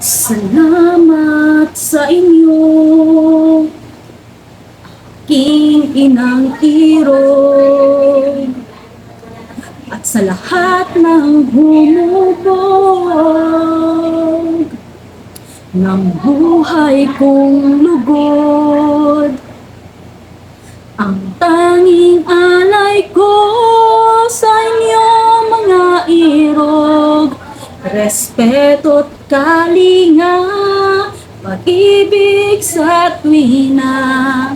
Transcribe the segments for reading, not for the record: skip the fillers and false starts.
Salamat sa inyo, King Inang Irog, at sa lahat ng humubog ng buhay kong lugod. Ang tanging alay ko sa inyo, mga irog, respeto't kalinga, pag-ibig sa tuwina.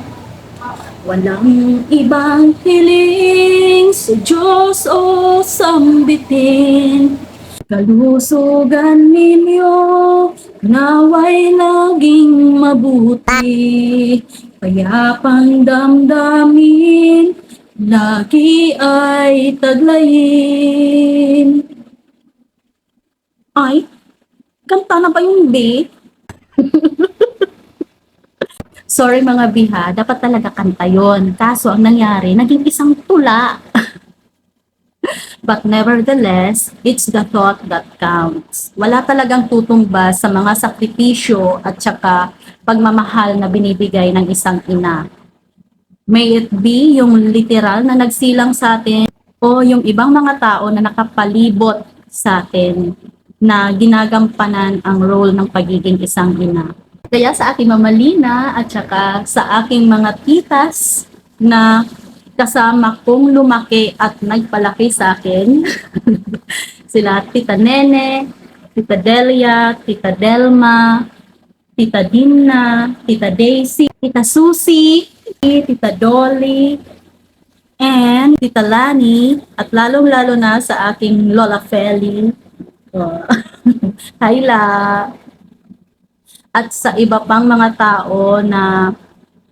Walang ibang hiling sa Diyos o sambitin. Kalusugan ninyo, naway laging mabuti. Payapang damdamin, lagi ay taglayin. Ay, kanta na ba yung B? Sorry mga biha, dapat talaga kanta yon. Kaso ang nangyari, naging isang tula. But nevertheless, it's the thought that counts. Wala talagang tutumba sa mga sakripisyo at saka pagmamahal na binibigay ng isang ina. May it be yung literal na nagsilang sa atin o yung ibang mga tao na nakapalibot sa atin na ginagampanan ang role ng pagiging isang ina. Kaya sa aking Mama Lina at saka sa aking mga titas na kasama kong lumaki at nagpalaki sa akin, sila Tita Nene, Tita Delia, Tita Delma, Tita Dina, Tita Daisy, Tita Susie, Tita Dolly, and Tita Lani, at lalong-lalo na sa aking Lola Feli. Hayla! At sa iba pang mga tao na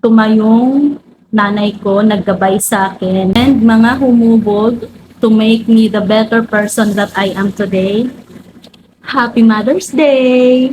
tumayong nanay ko, naggabay sa akin, and mga humubog to make me the better person that I am today. Happy Mother's Day!